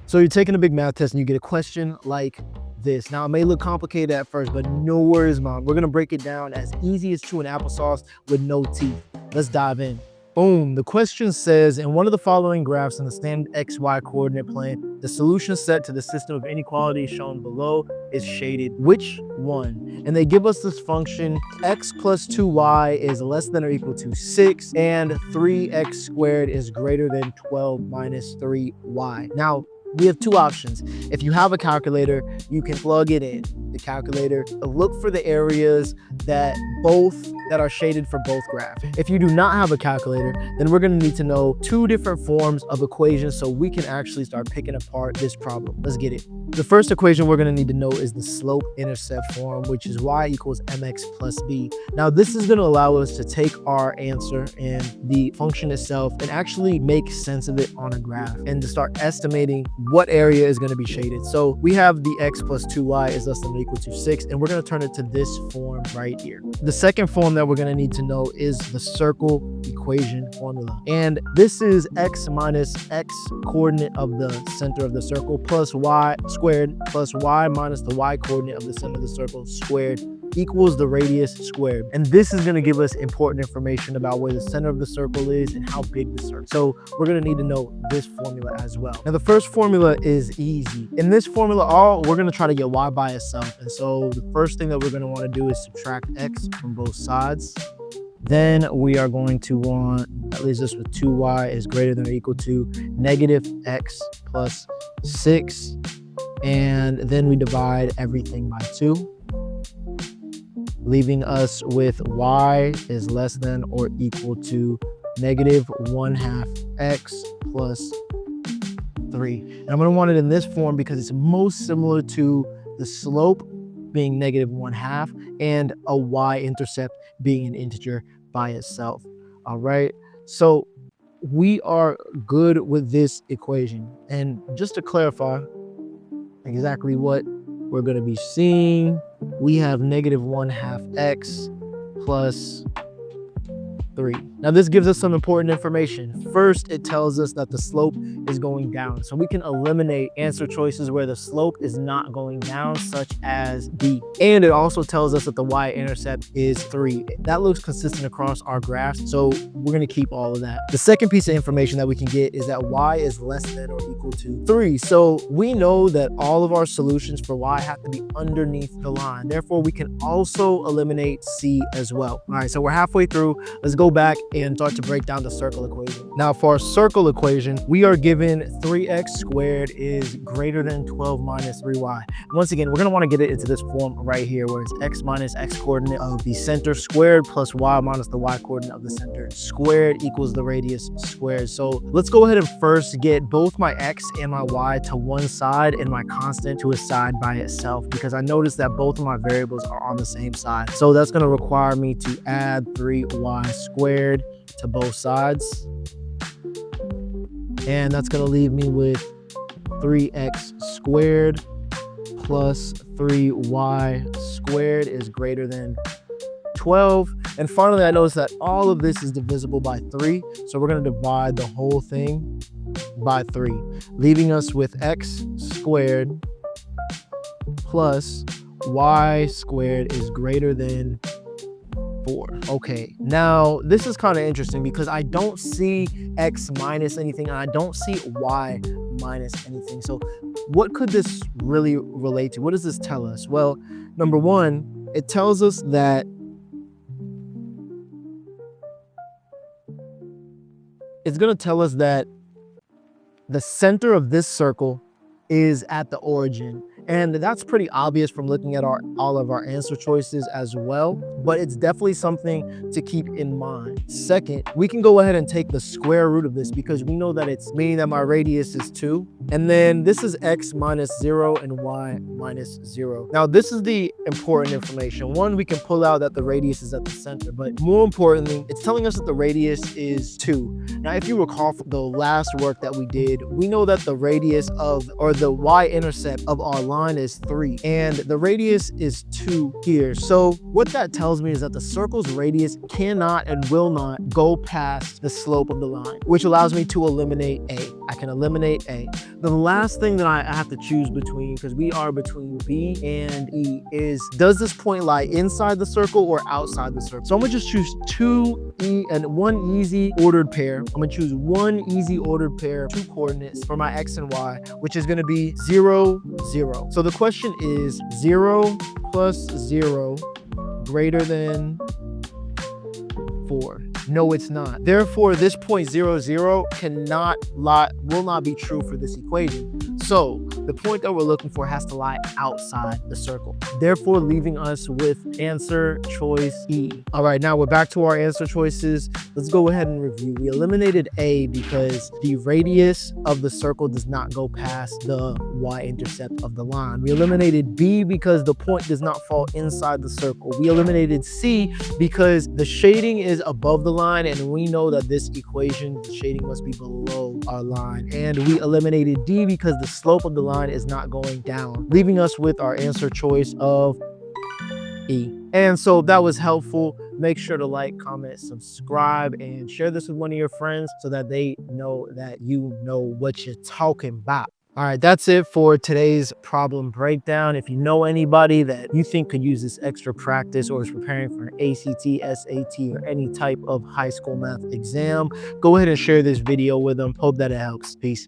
So you're taking a big math test and you get a question like this. Now, it may look complicated at first, but no worries, Mom. We're gonna break it down as easy as chewing applesauce with no teeth. Let's dive in. Boom, the question says, in one of the following graphs in the standard XY coordinate plane, the solution set to the system of inequalities shown below is shaded. Which one? And they give us this function, x plus 2y is less than or equal to 6, and 3x squared is greater than 12 minus 3y. Now, we have two options. If you have a calculator, you can plug it in the calculator, look for the areas that are shaded for both graphs. If you do not have a calculator, then we're going to need to know two different forms of equations so we can actually start picking apart this problem. Let's get it. The first equation we're going to need to know is the slope-intercept form, which is y equals mx plus b. Now, this is going to allow us to take our answer and the function itself and actually make sense of it on a graph and to start estimating what area is going to be shaded. So we have the x plus 2y is less than or equal to 6, and we're going to turn it to this form right here. The second form that we're going to need to know is the circle equation formula. And this is x minus x coordinate of the center of the circle plus y squared plus y minus the y coordinate of the center of the circle squared equals the radius squared. And this is going to give us important information about where the center of the circle is and how big the circle. So we're going to need to know this formula as well. Now, the first formula is easy. In this formula, we're going to try to get y by itself. And so the first thing that we're going to want to do is subtract x from both sides. Then we are going to want, that leaves us with 2y is greater than or equal to negative x plus 6. And then we divide everything by 2. Leaving us with y is less than or equal to negative 1/2 x plus 3. And I'm going to want it in this form because it's most similar to the slope being negative 1/2 and a y-intercept being an integer by itself. All right, so we are good with this equation. And just to clarify exactly what we're going to be seeing, we have negative 1/2 x plus 3. Now, this gives us some important information. First, it tells us that the slope is going down. So we can eliminate answer choices where the slope is not going down, such as D. And it also tells us that the y-intercept is 3. That looks consistent across our graphs, so we're going to keep all of that. The second piece of information that we can get is that y is less than or equal to 3. So we know that all of our solutions for y have to be underneath the line. Therefore, we can also eliminate C as well. All right, so we're halfway through. Let's go back and start to break down the circle equation. Now, for our circle equation, we are given 3x squared is greater than 12 minus 3y. Once again, we're going to want to get it into this form right here, where it's x minus x coordinate of the center squared plus y minus the y coordinate of the center squared equals the radius squared. So let's go ahead and first get both my x and my y to one side and my constant to a side by itself, because I noticed that both of my variables are on the same side. So that's going to require me to add 3y squared to both sides. And that's going to leave me with 3x squared plus 3y squared is greater than 12. And finally, I noticed that all of this is divisible by 3. So we're going to divide the whole thing by 3, leaving us with x squared plus y squared is greater than 4. Okay, now this is kind of interesting because I don't see x minus anything and I don't see y minus anything. So what could this really relate to? What does this tell us? Well, number one, it tells us that it's going to tell us that the center of this circle is at the origin. And that's pretty obvious from looking at all of our answer choices as well, but it's definitely something to keep in mind. Second, we can go ahead and take the square root of this because we know that it's meaning that my radius is 2. And then this is x minus 0 and y minus 0. Now, this is the important information. One, we can pull out that the radius is at the center, but more importantly, it's telling us that the radius is 2. Now, if you recall from the last work that we did, we know that the radius or the y-intercept of our line is 3 and the radius is 2 here. So what that tells me is that the circle's radius cannot and will not go past the slope of the line, which allows me to eliminate A. I can eliminate A. The last thing that I have to choose between, because we are between B and E, is does this point lie inside the circle or outside the circle? So I'm gonna just choose one easy ordered pair. I'm gonna choose one easy ordered pair, two coordinates for my X and Y, which is gonna be 0, 0. So the question is 0 plus 0 greater than 4. No, it's not. Therefore, this point 0, 0 will not be true for this equation. So the point that we're looking for has to lie outside the circle, therefore leaving us with answer choice E. All right, now we're back to our answer choices. Let's go ahead and review. We eliminated A because the radius of the circle does not go past the y-intercept of the line. We eliminated B because the point does not fall inside the circle. We eliminated C because the shading is above the line, and we know that this equation, the shading must be below our line. And we eliminated D because the slope of the line is not going down, leaving us with our answer choice of E. And so if that was helpful, make sure to like, comment, subscribe, and share this with one of your friends so that they know that you know what you're talking about. All right, that's it for today's problem breakdown. If you know anybody that you think could use this extra practice or is preparing for an ACT, SAT, or any type of high school math exam, go ahead and share this video with them. Hope that it helps. Peace.